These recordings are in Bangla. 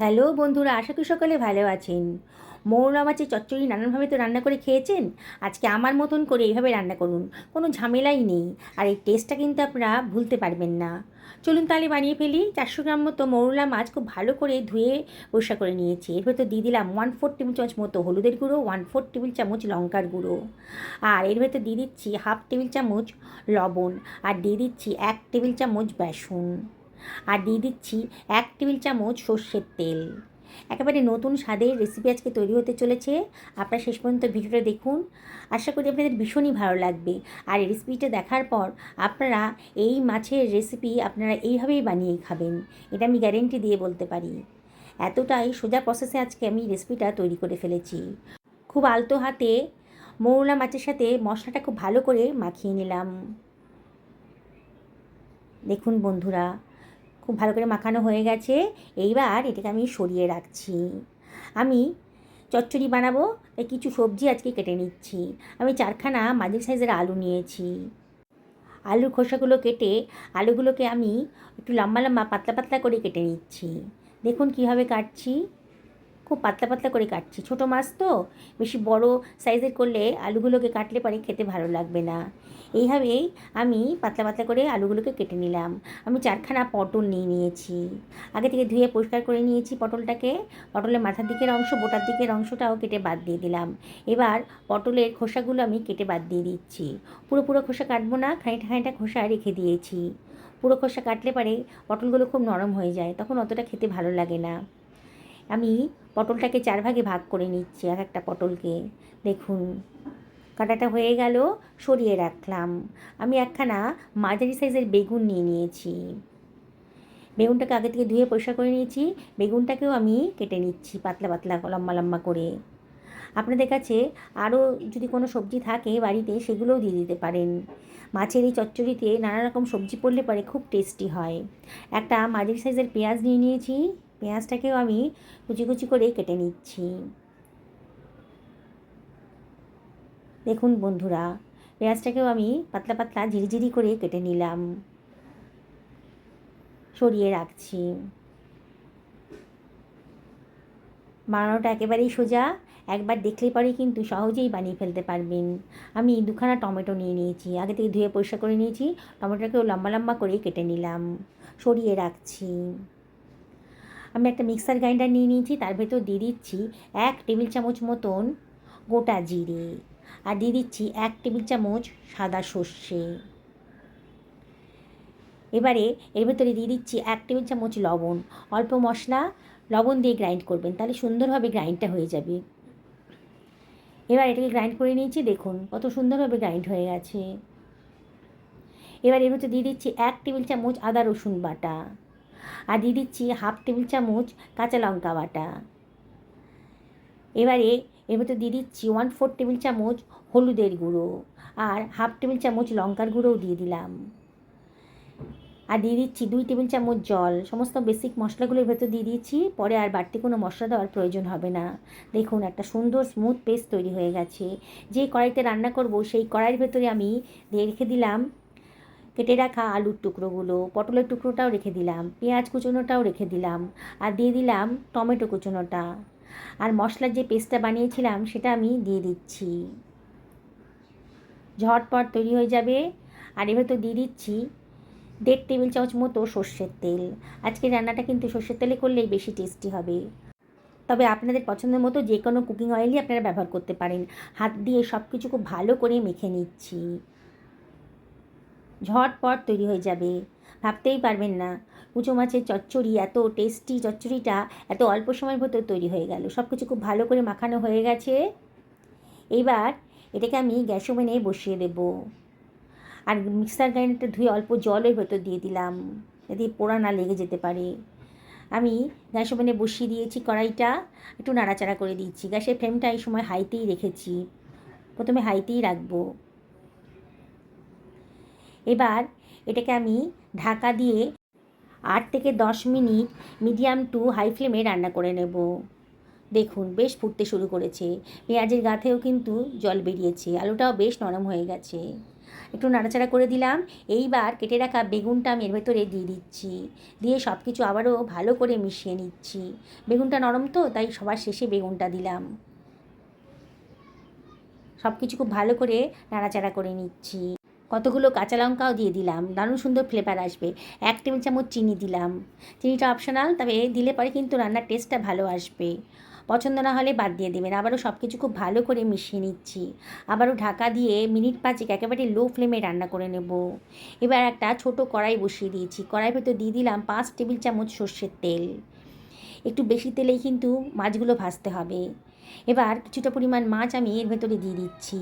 হ্যালো বন্ধুরা, আশা করি সকলে ভালো আছেন। মৌরলা মাছের চচ্চড়ি নানানভাবে তো রান্না করে খেয়েছেন। আজকে আমার মতন করে এইভাবে রান্না করুন, কোনো ঝামেলাই নেই। আর এই টেস্টটা কিন্তু আপনারা ভুলতে পারবেন না। চলুন তাহলে বানিয়ে ফেলি। 400 গ্রাম মতো মৌরলা মাছ খুব ভালো করে ধুয়ে পরিষ্কার করে নিয়েছি। এর ভেতর দিয়ে দিলাম 1/4 টেবিল চামচ মতো হলুদের গুঁড়ো, 1/4 টেবিল চামচ লঙ্কার গুঁড়ো, আর এর ভেতর দিয়ে দিচ্ছি 1/2 টেবিল চামচ লবণ, আর দিয়ে দিচ্ছি 1 টেবিল চামচ বেসন, আর দিয়ে দিচ্ছি 1 টেবিল চামচ সর্ষের তেল। একেবারে নতুন স্বাদের রেসিপি আজকে তৈরি হতে চলেছে। আপনারা শেষ পর্যন্ত ভিডিওটা দেখুন, আশা করি আপনাদের ভীষণই ভালো লাগবে। আর এই রেসিপিটা দেখার পর আপনারা এই মাছের রেসিপি আপনারা এইভাবেই বানিয়ে খাবেন, এটা আমি গ্যারেন্টি দিয়ে বলতে পারি। এতটাই সোজা প্রসেসে আজকে আমি রেসিপিটা তৈরি করে ফেলেছি। খুব আলতো হাতে মৌরলা মাছের সাথে মশলাটা খুব ভালো করে মাখিয়ে নিলাম। দেখুন বন্ধুরা, খুব ভালো করে মাখানো হয়ে গেছে। এইবার এটাকে আমি সরিয়ে রাখছি। আমি চচ্চড়ি বানাবো, তাই কিছু সবজি আজকে কেটে নিচ্ছি। আমি 4খানা মাঝারি সাইজের আলু নিয়েছি। আলুর খোসাগুলো কেটে আলুগুলোকে আমি একটু লম্বা লম্বা পাতলা পাতলা করে কেটে নিচ্ছি। দেখুন কীভাবে কাটছি, খুব পাতলা পাতলা করে কাটছি। ছোটো মাছ তো, বেশি বড় সাইজের করলে আলুগুলোকে কাটলে পরে খেতে ভালো লাগবে না। এইভাবেই আমি পাতলা পাতলা করে আলুগুলোকে কেটে নিলাম। আমি 4খানা পটল নিয়েছি। আগে থেকে ধুয়ে পরিষ্কার করে নিয়েছি পটলটাকে। পটলের মাথার দিকের অংশ, বোটার দিকের অংশটাও কেটে বাদ দিয়ে দিলাম। এবার পটলের খোসাগুলো আমি কেটে বাদ দিয়ে দিচ্ছি। পুরো পুরো খোসা কাটবো না, খানিকটা খানিকটা খোসা রেখে দিয়েছি। পুরো খোসা কাটলে পরে পটলগুলো খুব নরম হয়ে যায়, তখন অতটা খেতে ভালো লাগে না। আমি পটলটাকে 4 ভাগে ভাগ করে নিচ্ছি এক একটা পটলকে। দেখুন কাটাটা হয়ে গেল, সরিয়ে রাখলাম। আমি একখানা মাঝারি সাইজের বেগুন নিয়েছি। বেগুনটাকে আগে থেকে ধুয়ে পরিষ্কার করে নিয়েছি। বেগুনটাকেও আমি কেটে নিচ্ছি পাতলা পাতলা লম্বা লম্বা করে। আপনাদের কাছে আরও যদি কোনো সবজি থাকে বাড়িতে, সেগুলোও দিয়ে দিতে পারেন। মাছের এই চচ্চড়িতে নানা রকম সবজি পড়লে পরে খুব টেস্টি হয়। একটা মাঝারি সাইজের পেঁয়াজ নিয়েছি। পেঁয়াজটাকেও আমি কুচি কুচি করে কেটে নিচ্ছি। দেখুন বন্ধুরা, পেঁয়াজটাকেও আমি পাতলা পাতলা ঝিরিঝিরি করে কেটে নিলাম, সরিয়ে রাখছি। বানানোটা একেবারেই সোজা, একবার দেখলেই পরেই কিন্তু সহজেই বানিয়ে ফেলতে পারবেন। আমি 2খানা টমেটো নিয়েছি, আগে থেকে ধুয়ে পরিষ্কার করে নিয়েছি। টমেটোটাকেও লম্বা লম্বা করে কেটে নিলাম, সরিয়ে রাখছি। আমি একটা মিক্সার গ্রাইন্ডার নিয়েছি, তার ভেতর দিয়ে দিচ্ছি 1 টেবিল চামচ মতন গোটা জিরে, আর দিয়ে দিচ্ছি 1 টেবিল চামচ সাদা সর্ষে। এবারে এর ভেতরে দিয়ে দিচ্ছি 1 টেবিল চামচ লবণ। অল্প মশলা, লবণ দিয়ে গ্রাইন্ড করবেন, তাহলে সুন্দরভাবে গ্রাইন্ডটা হয়ে যাবে। এবার এটাকে গ্রাইন্ড করে নিয়েছি, দেখুন কত সুন্দরভাবে গ্রাইন্ড হয়ে গেছে। এবার এর ভেতরে দিয়ে দিচ্ছি 1 টেবিল চামচ আদা রসুন বাটা, আর দিয়ে দিচ্ছি 1/2 টেবিল চামচ কাঁচা লঙ্কা বাটা। এবারে এর ভেতর দিয়ে দিচ্ছি 1/4 টেবিল চামচ হলুদের গুঁড়ো, আর 1/2 টেবিল চামচ লঙ্কার গুঁড়োও দিয়ে দিলাম, আর দিয়ে দিচ্ছি 2 টেবিল চামচ জল। সমস্ত বেসিক মশলাগুলোর ভেতর দিয়ে দিয়েছি, পরে আর বাড়তি কোনো মশলা দেওয়ার প্রয়োজন হবে না। দেখুন একটা সুন্দর স্মুথ পেস্ট তৈরি হয়ে গেছে। যে কড়াইতে রান্না করব সেই কড়াইয়ের ভেতরে আমি দিয়ে রেখে দিলাম কেটে রাখা আলুর টুকরোগুলো, পটলের টুকরোটাও রেখে দিলাম, পেঁয়াজ কুচোনোটাও রেখে দিলাম, আর দিয়ে দিলাম টমেটো কুচোনোটা, আর মশলার যে পেস্টটা বানিয়েছিলাম সেটা আমি দিয়ে দিচ্ছি। ঝটপট তৈরি হয়ে যাবে। আর এর ভেতর দিয়ে দিচ্ছি 1.5 টেবিল চামচ মতো সর্ষের তেল। আজকের রান্নাটা কিন্তু সর্ষের তেলে করলেই বেশি টেস্টি হবে। তবে আপনাদের পছন্দের মতো যে কোনো কুকিং অয়েলই আপনারা ব্যবহার করতে পারেন। হাত দিয়ে সব কিছু খুব ভালো করে মেখে নিচ্ছি। ঝটপট তৈরি হয়ে যাবে, ভাবতেই পারবেন না কুচো মাছের চচ্চড়ি, এত টেস্টি চচ্চড়িটা এত অল্প সময়ের ভেতর তৈরি হয়ে গেল। সব কিছু খুব ভালো করে মাখানো হয়ে গেছে। এইবার এটাকে আমি গ্যাস ওভেনে বসিয়ে দেব, আর মিক্সার গ্রাইন্ডারটা ধুয়ে অল্প জলের ভেতর দিয়ে দিলাম, যাতে পোড়া না লেগে যেতে পারে। আমি গ্যাস ওভেনে বসিয়ে দিয়েছি কড়াইটা, একটু নাড়াচাড়া করে দিচ্ছি। গ্যাসের ফ্লেমটা এই সময় হাইতেই রেখেছি, প্রথমে হাইতেই রাখবো। এবার এটাকে আমি ঢাকা দিয়ে 8 থেকে 10 মিনিট মিডিয়াম টু হাই ফ্লেমে রান্না করে নেব। দেখুন বেশ ফুটতে শুরু করেছে, পেঁয়াজের গাথেও কিন্তু জল বেরিয়েছে, আলুটাও বেশ নরম হয়ে গেছে। একটু নাড়াচাড়া করে দিলাম। এইবার কেটে রাখা বেগুনটা আমি এর ভেতরে দিয়ে দিচ্ছি, দিয়ে সব কিছু আবারও ভালো করে মিশিয়ে নিচ্ছি। বেগুনটা নরম তো, তাই সবার শেষে বেগুনটা দিলাম। সব কিছু খুব ভালো করে নাড়াচাড়া করে নিচ্ছি। কতগুলো কাঁচা লঙ্কাও দিয়ে দিলাম, দারুণ সুন্দর ফ্লেভার আসবে। 1 টেবিল চামচ চিনি দিলাম। চিনিটা অপশনাল, তবে দিলে পরে কিন্তু রান্নার টেস্টটা ভালো আসবে। পছন্দ না হলে বাদ দিয়ে দেবেন। আবারও সব কিছু খুব ভালো করে মিশিয়ে নিচ্ছি। আবারও ঢাকা দিয়ে মিনিট 5 একেবারে লো ফ্লেমে রান্না করে নেব। এবার একটা ছোট কড়াই বসিয়ে দিয়েছি। কড়াইয়ের ভেতর দিয়ে দিলাম 5 টেবিল চামচ সর্ষের তেল। একটু বেশি তেলেই কিন্তু মাছগুলো ভাজতে হবে। এবার কিছুটা পরিমাণ মাছ আমি এর ভেতরে দিয়ে দিচ্ছি।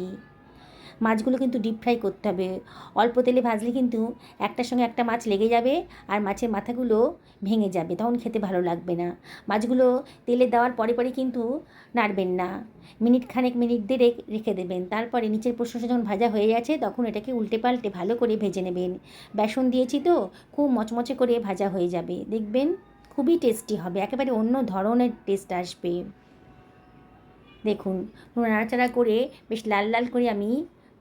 মাছগুলো কিন্তু ডিপ ফ্রাই করতে হবে। অল্প তেলে ভাজলে কিন্তু একটার সঙ্গে একটা মাছ লেগে যাবে আর মাছের মাথাগুলো ভেঙে যাবে, তখন খেতে ভালো লাগবে না। মাছগুলো তেলে দেওয়ার পরে পরে কিন্তু নাড়বেন না, মিনিট দিয়ে রেখে দেবেন। তারপরে নিচের পোর্শনটা যখন ভাজা হয়ে গেছে তখন এটাকে উল্টে পাল্টে ভালো করে ভেজে নেবেন। বেসন দিয়েছি তো খুব মচমচে করে ভাজা হয়ে যাবে, দেখবেন খুবই টেস্টি হবে, একেবারে অন্য ধরনের টেস্ট আসবে। দেখুন নাড়াচাড়া করে বেশ লাল লাল করে আমি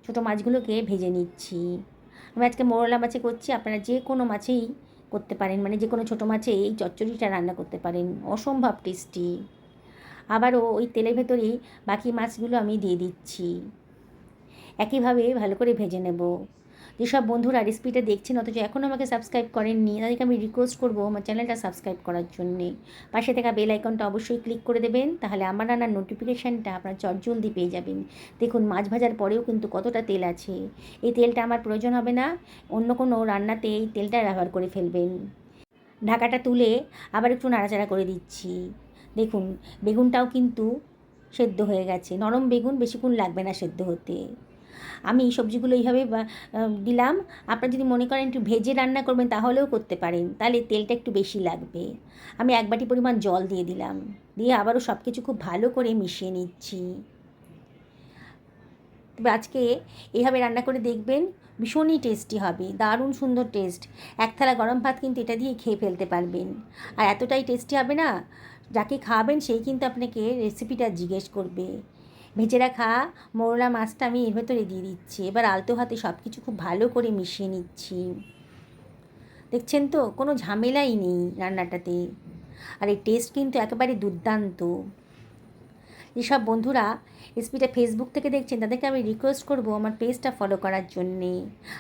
ছোটো মাছগুলোকে ভেজে নিচ্ছি। আমি আজকে মোরলা মাছে করছি, আপনারা যে কোনো মাছেই করতে পারেন, মানে যে কোনো ছোটো মাছে এই চচ্চড়িটা রান্না করতে পারেন, অসম্ভব টেস্টি। আবারও ওই তেলের ভেতরেই বাকি মাছগুলো আমি দিয়ে দিচ্ছি। একইভাবে ভালো করে ভেজে নেব। যেসব বন্ধুরা রেসিপিটা দেখছেন অথচ এখনও আমাকে সাবস্ক্রাইব করেননি, তাদেরকে আমি রিকোয়েস্ট করবো আমার চ্যানেলটা সাবস্ক্রাইব করার জন্যে। পাশে থাকা বেল আইকনটা অবশ্যই ক্লিক করে দেবেন, তাহলে আমার রান্নার নোটিফিকেশানটা আপনার চটজলদি পেয়ে যাবেন। দেখুন মাছ ভাজার পরেও কিন্তু কতটা তেল আছে। এই তেলটা আমার প্রয়োজন হবে না, অন্য কোনো রান্নাতে এই তেলটা ব্যবহার করে ফেলবেন। ঢাকাটা তুলে আবার একটু নাড়াচাড়া করে দিচ্ছি। দেখুন বেগুনটাও কিন্তু সেদ্ধ হয়ে গেছে, নরম বেগুন, বেশিক্ষণ লাগবে না সেদ্ধ হতে। আমি সবজিগুলো এইভাবে দিলাম। আপনারা যদি মনে করেন একটু ভেজে রান্না করবেন তাহলেও করতে পারেন, তাহলে তেলটা একটু বেশি লাগবে। আমি 1 বাটি পরিমাণ জল দিয়ে দিলাম, দিয়ে আবারও সব কিছু খুব ভালো করে মিশিয়ে নিচ্ছি। তবে আজকে এইভাবে রান্না করে দেখবেন, ভীষণই টেস্টি হবে, দারুণ সুন্দর টেস্ট। 1 থালা গরম ভাত কিন্তু এটা দিয়ে খেয়ে ফেলতে পারবেন। আর এতটাই টেস্টি হবে না, যাকে খাওয়াবেন সেই কিন্তু আপনাকে রেসিপিটা জিজ্ঞেস করবে। ভেজে রাখা মোরলা মাছটা আমি এর ভেতরে দিয়ে দিচ্ছি। এবার আলতো হাতে সব কিছু খুব ভালো করে মিশিয়ে নিচ্ছি। দেখছেন তো কোনো ঝামেলাই নেই রান্নাটাতে, আর এই টেস্ট কিন্তু একেবারে দুর্দান্ত। যেসব বন্ধুরা রেসিপিটা ফেসবুক থেকে দেখছেন তাদেরকে আমি রিকোয়েস্ট করবো আমার পেজটা ফলো করার জন্যে।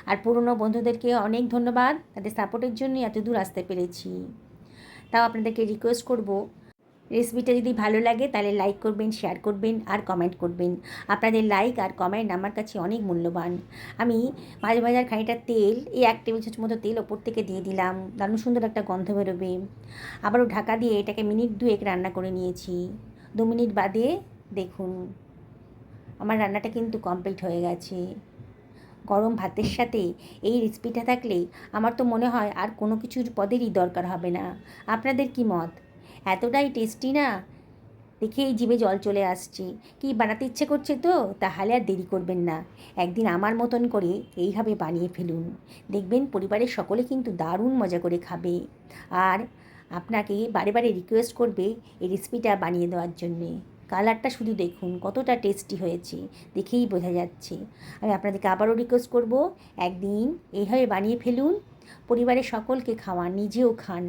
আর পুরনো বন্ধুদেরকে অনেক ধন্যবাদ, তাদের সাপোর্টের জন্যই এত দূর আসতে পেরেছি। তাও আপনাদেরকে রিকোয়েস্ট করবো রেসিপিটা যদি ভালো লাগে তাহলে লাইক করবেন, শেয়ার করবেন আর কমেন্ট করবেন। আপনাদের লাইক আর কমেন্ট আমার কাছে অনেক মূল্যবান। আমি মাছ ভাজার খানিকটা তেল, এই 1 টেবিল চামচ মতো তেল ওপর থেকে দিয়ে দিলাম, দারুণ সুন্দর একটা গন্ধ বেরোবে। আবারও ঢাকা দিয়ে এটাকে মিনিট 2 রান্না করে নিয়েছি। 2 মিনিট বাদে দেখুন আমার রান্নাটা কিন্তু কমপ্লিট হয়ে গেছে। গরম ভাতের সাথে এই রেসিপিটা থাকলে আমার তো মনে হয় আর কোনো কিছুর পদেরই দরকার হবে না। আপনাদের কি মত? এতটাই টেস্টি না, দেখেই জিভে জল চলে আসছে। কি বানাতে ইচ্ছে করছে তো? তাহলে আর দেরি করবেন না, একদিন আমার মতন করে এইভাবে বানিয়ে ফেলুন, দেখবেন পরিবারের সকলে কিন্তু দারুণ মজা করে খাবে। আর আপনাকে বারে বারে রিকোয়েস্ট করবে এই রেসিপিটা বানিয়ে দেওয়ার জন্যে। কালারটা শুধু দেখুন কতটা টেস্টি হয়েছে, দেখেই বোঝা যাচ্ছে। আমি আপনাদেরকে আবারও রিকোয়েস্ট করব একদিন এইভাবে বানিয়ে ফেলুন, পরিবারের সকলকে খাওয়ান, নিজেও খান।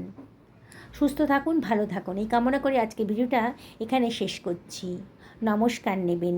সুস্থ থাকুন, ভালো থাকুন এই কামনা করে আজকে ভিডিওটা এখানে শেষ করছি। নমস্কার নেবেন।